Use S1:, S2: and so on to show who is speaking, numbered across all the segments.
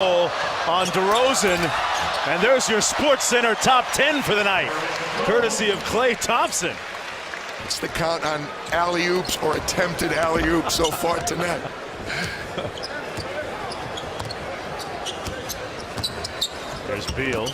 S1: On DeRozan, and there's your SportsCenter top 10 for the night, courtesy of Klay Thompson.
S2: It's the count on alley-oops or attempted alley-oops so far tonight.
S1: There's Beal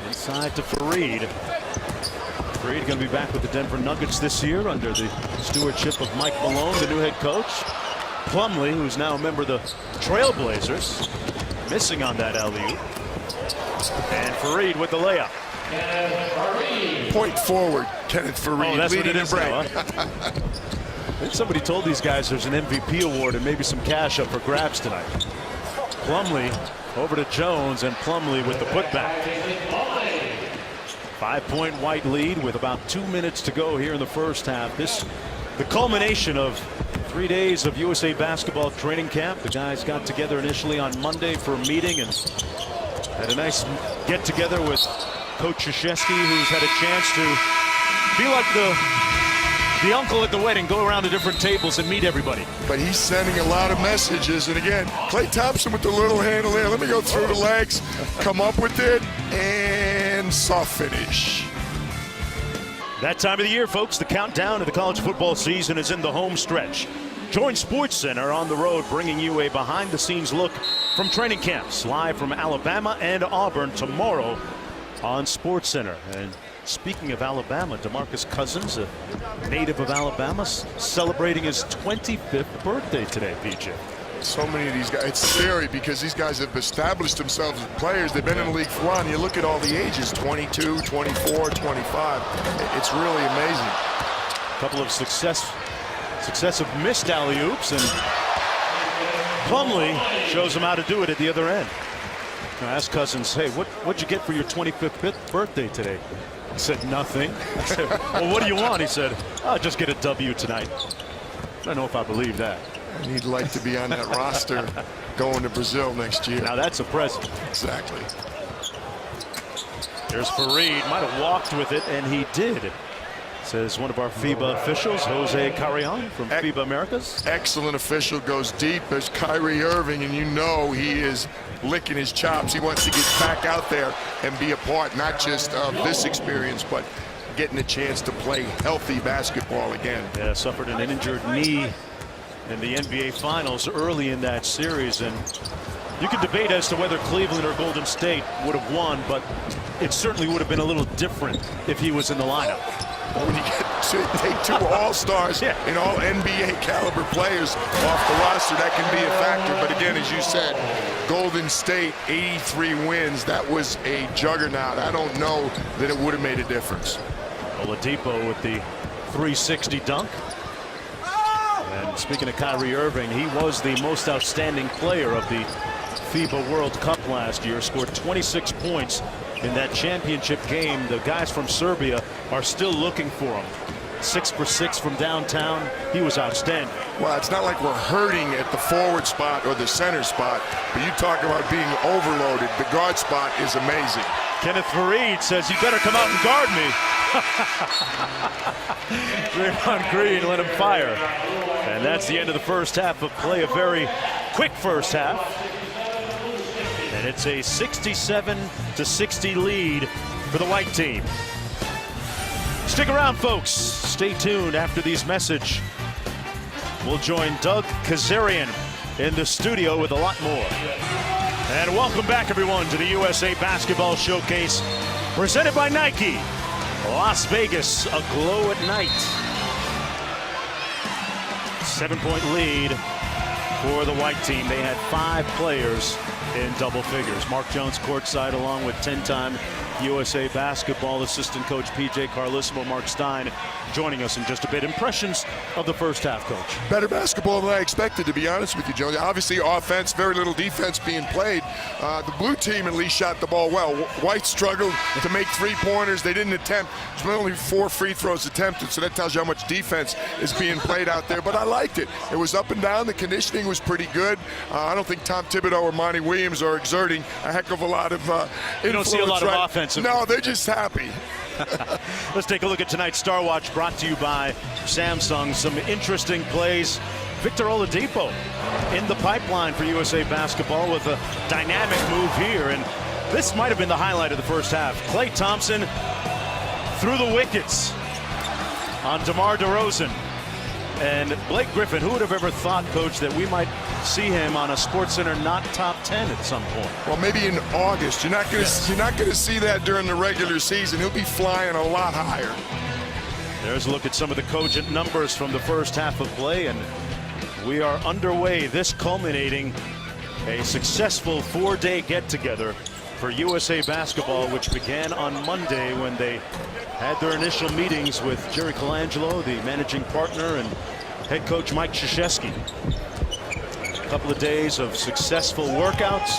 S1: inside to Faried. Faried going to be back with the Denver Nuggets this year under the stewardship of Mike Malone, the new head coach. Plumlee, who's now a member of the Trailblazers, missing on that alley-oop. And Faried with the layup.
S2: Point forward, Kenneth Faried.
S1: Oh, that's what it
S2: leading
S1: is
S2: the break.
S1: now, huh? I think somebody told these guys there's an MVP award and maybe some cash up for grabs tonight. Plumlee over to Jones, and Plumlee with the putback. 5-point White lead with about 2 minutes to go here in the first half. The culmination of 3 days of USA Basketball training camp. The guys got together initially on Monday for a meeting and had a nice get-together with Coach Krzyzewski, who's had a chance to be like the uncle at the wedding, go around to different tables and meet everybody.
S2: But he's sending a lot of messages. And again, Klay Thompson with the little handle there. Let me go through the legs, come up with it, and soft finish.
S1: That time of the year, folks, the countdown to the college football season is in the home stretch. Join SportsCenter on the road, bringing you a behind-the-scenes look from training camps, live from Alabama and Auburn tomorrow on SportsCenter. And speaking of Alabama, DeMarcus Cousins, a native of Alabama, celebrating his 25th birthday today, PJ.
S2: So many of these guys, it's scary because these guys have established themselves as players. They've been in the league for a while. You look at all the ages, 22, 24, 25. It's really amazing.
S1: A couple of successive missed alley-oops, and Plumlee shows him how to do it at the other end. I asked Cousins, hey, what'd you get for your 25th birthday today? He said, nothing. I said, well, what do you want? He said, I'll just get a W tonight. I don't know if I believe that.
S2: And he'd like to be on that roster going to Brazil next year.
S1: Now that's a present.
S2: Exactly.
S1: There's Faried, might have walked with it, and he did. Says one of our FIBA officials, Jose Carrion from FIBA Americas.
S2: Excellent official, goes deep as Kyrie Irving, and you know he is licking his chops. He wants to get back out there and be a part, not just of this experience, but getting a chance to play healthy basketball again.
S1: Yeah, suffered an injured knee in the NBA Finals early in that series, and you can debate as to whether Cleveland or Golden State would have won, but it certainly would have been a little different if he was in the lineup.
S2: When you take two all-stars and all NBA caliber players off the roster, that can be a factor. But again, as you said, Golden State, 83 wins. That was a juggernaut. I don't know that it would have made a difference.
S1: Oladipo with the 360 dunk. And speaking of Kyrie Irving, he was the most outstanding player of the FIBA World Cup last year. Scored 26 points in that championship game. The guys from Serbia are still looking for him. 6 for 6 from downtown. He was outstanding.
S2: Well, it's not like we're hurting at the forward spot or the center spot, but you talk about being overloaded. The guard spot is amazing.
S1: Kenneth Faried says, you better come out and guard me. Draymond Green let him fire. And that's the end of the first half of play. A very quick first half. And it's a 67-60 lead for the white team. Stick around, folks. Stay tuned. After these messages, we'll join Doug Kazarian in the studio with a lot more. And welcome back, everyone, to the USA Basketball Showcase presented by Nike. Las Vegas, aglow at night. 7-point lead for the white team. They had 5 players in double figures. Mark Jones courtside along with 10-time USA Basketball assistant coach PJ Carlesimo. Mark Stein joining us in just a bit. Impressions of the first half, Coach?
S2: Better basketball than I expected, to be honest with you, Joe. Obviously, offense, very little defense being played. The blue team at least shot the ball well. White struggled to make three-pointers. They didn't attempt. There's only 4 free throws attempted, so that tells you how much defense is being played out there. But I liked it. It was up and down. The conditioning was pretty good. I don't think Tom Thibodeau or Monty Williams are exerting a heck of a lot of influence.
S1: You don't see a lot of offense.
S2: No, they're just happy.
S1: Let's take a look at tonight's Star Watch, brought to you by Samsung. Some interesting plays Victor Oladipo in the pipeline for USA Basketball with a dynamic move here. And this might have been the highlight of the first half. Klay Thompson through the wickets on DeMar DeRozan. And Blake Griffin, who would have ever thought, Coach, that we might see him on a SportsCenter not top 10 at some point?
S2: Well, maybe in August. You're not going to see that during the regular season. He'll be flying a lot higher.
S1: There's a look at some of the cogent numbers from the first half of play, and we are underway. This culminating a successful 4-day get-together for USA Basketball, which began on Monday when they had their initial meetings with Jerry Colangelo, the managing partner, and head coach Mike Krzyzewski. A couple of days of successful workouts,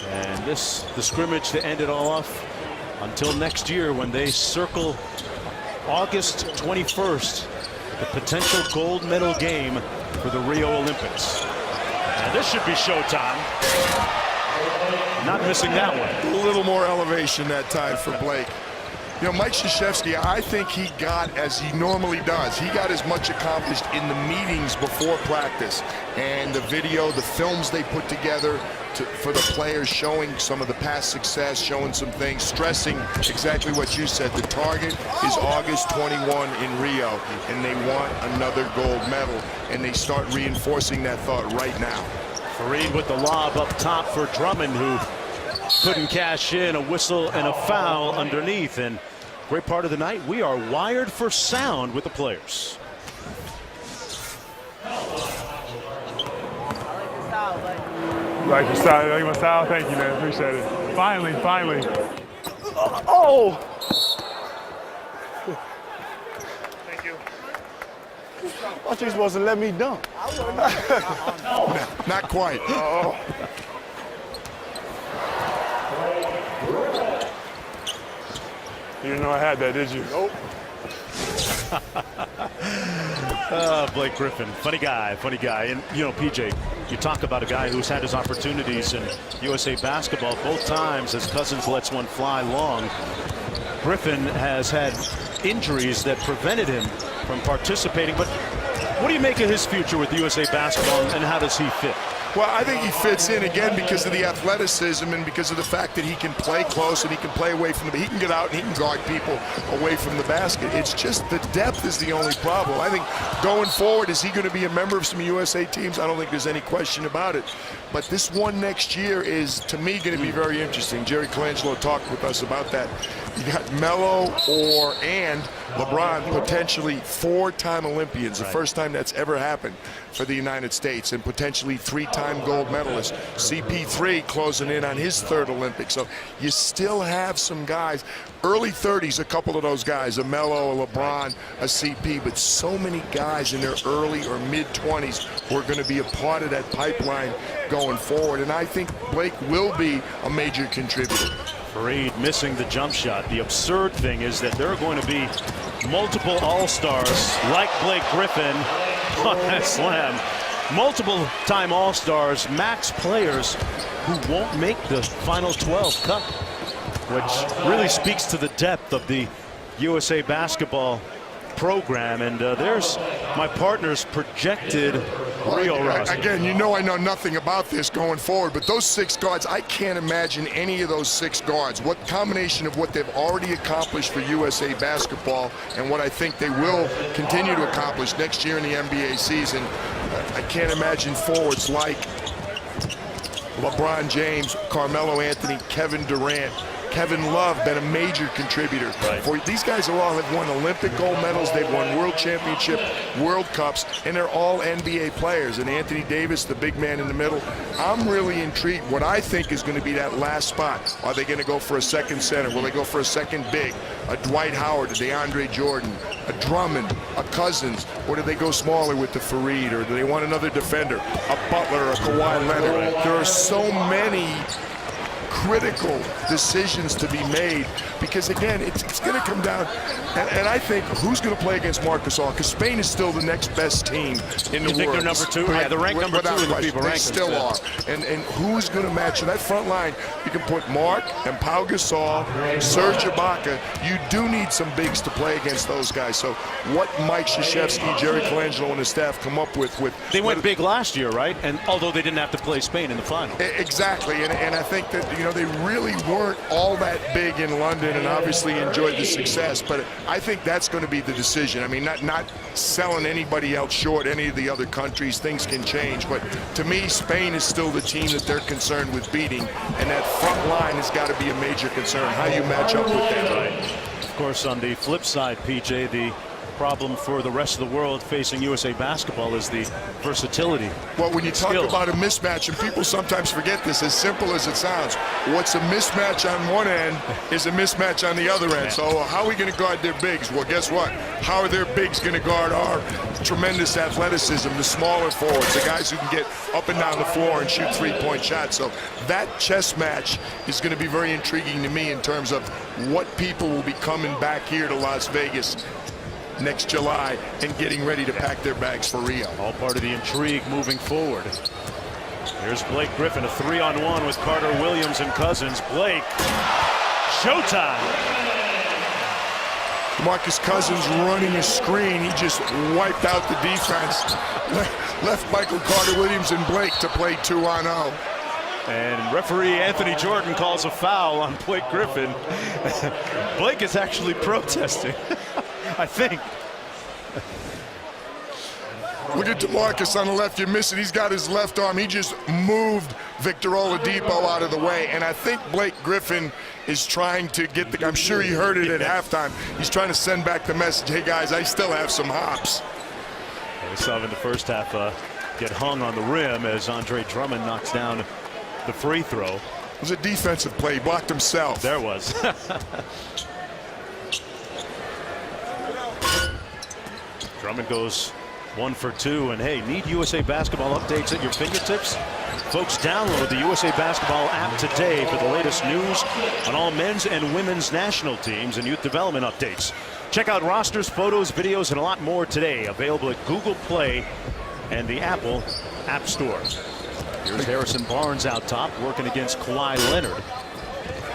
S1: and the scrimmage to end it all off until next year when they circle August 21st, the potential gold medal game for the Rio Olympics. And this should be showtime. Not missing that one.
S2: A little more elevation that time for Blake. You know, Mike Krzyzewski, I think he got, as he normally does, he got as much accomplished in the meetings before practice. And the video, the films they put together for the players, showing some of the past success, showing some things, stressing exactly what you said. The target is August 21 in Rio, and they want another gold medal. And they start reinforcing that thought right now.
S1: Fareed with the lob up top for Drummond, who couldn't cash in. A whistle and a foul underneath. And great part of the night, we are wired for sound with the players.
S3: Like your style, like my style. Thank you, man. Appreciate it. Finally.
S1: Oh!
S3: Thank you.
S4: I thought you were supposed to let me dunk.
S2: Not quite.
S3: Oh. You didn't know I had that, did you? Nope.
S1: Blake Griffin, funny guy. And, you know, PJ, you talk about a guy who's had his opportunities in USA Basketball both times as Cousins lets one fly long. Griffin has had injuries that prevented him from participating. But what do you make of his future with USA Basketball, and how does he fit?
S2: Well, I think he fits in, again, because of the athleticism and because of the fact that he can play close and he can play away from he can get out and he can guard people away from the basket. It's just the depth is the only problem. I think going forward, is he going to be a member of some USA teams? I don't think there's any question about it. But this one next year is, to me, going to be very interesting. Jerry Colangelo talked with us about that. You got Melo and LeBron, potentially 4-time Olympians, the first time that's ever happened for the United States, and potentially 3-time gold medalist. CP3 closing in on his 3rd Olympics. So you still have some guys, early 30s, a couple of those guys, a Melo, a LeBron, a CP, but so many guys in their early or mid-20s who are going to be a part of that pipeline going forward. And I think Blake will be a major contributor.
S1: Fareed missing the jump shot. The absurd thing is that there are going to be multiple All-Stars like Blake Griffin on that slam. Multiple-time All-Stars, max players who won't make the final 12 cut, which really speaks to the depth of the USA Basketball program. And there's my partner's projected Rio roster.
S2: Again, you know I know nothing about this going forward, but those 6 guards, I can't imagine any of those 6 guards. What combination of what they've already accomplished for USA Basketball and what I think they will continue to accomplish next year in the NBA season, I can't imagine forwards like LeBron James, Carmelo Anthony, Kevin Durant, Kevin Love, been a major contributor. For these guys are all have won Olympic gold medals, they've won World Championship, World Cups, and they're all NBA players. And Anthony Davis, the big man in the middle, I'm really intrigued. What I think is going to be that last spot. Are they going to go for a second center? Will they go for a second big? A Dwight Howard, a DeAndre Jordan, a Drummond, a Cousins, or do they go smaller with the Fareed, or do they want another defender, a Butler, a Kawhi Leonard? There are so many critical decisions to be made because, again, it's going to come down. And I think who's going to play against Marc Gasol? Because Spain is still the next best team in the world.
S1: You think they're number 2? Yeah, they're ranked number 2 in the FIBA rankings.
S2: They still are. And who's going to match? In that front line, you can put Marc and Pau Gasol, Serge Ibaka. You do need some bigs to play against those guys. So what Mike Krzyzewski, Jerry Colangelo, and his staff come up with
S1: they went big last year, right? And although they didn't have to play Spain in the final.
S2: Exactly, and I think that they really weren't all that big in London, and obviously enjoyed the success. But I think that's going to be the decision. I mean, not selling anybody else short, any of the other countries. Things can change, but to me, Spain is still the team that they're concerned with beating, and that front line has got to be a major concern. How you match up with them.
S1: Right. Of course, on the flip side, PJ, the problem for the rest of the world facing USA basketball is the versatility.
S2: Well, when you talk about a mismatch, and people sometimes forget this, as simple as it sounds, what's a mismatch on one end is a mismatch on the other end. So how are we going to guard their bigs? Well, guess what? How are their bigs going to guard our tremendous athleticism, the smaller forwards, the guys who can get up and down the floor and shoot three-point shots? So that chess match is going to be very intriguing to me in terms of what people will be coming back here to Las Vegas next July and getting ready to pack their bags for Rio.
S1: All part of the intrigue moving forward. Here's Blake Griffin, a 3-on-1 with Carter Williams and Cousins. Blake, showtime.
S2: Marcus Cousins running a screen. He just wiped out the defense. Left Michael Carter Williams and Blake to play 2-on-0.
S1: And referee Anthony Jordan calls a foul on Blake Griffin. Blake is actually protesting. I think.
S2: Look at DeMarcus on the left. You miss it. He's got his left arm. He just moved Victor Oladipo out of the way. And I think Blake Griffin is trying to get the, I'm sure he heard it at halftime. He's trying to send back the message, hey guys, I still have some hops.
S1: We saw him in the first half get hung on the rim as Andre Drummond knocks down the free throw.
S2: It was a defensive play. He blocked himself.
S1: There was. Drummond goes 1 for 2, and hey, need USA Basketball updates at your fingertips? Folks, download the USA Basketball app today for the latest news on all men's and women's national teams and youth development updates. Check out rosters, photos, videos, and a lot more today. Available at Google Play and the Apple App Store. Here's Harrison Barnes out top, working against Kawhi Leonard.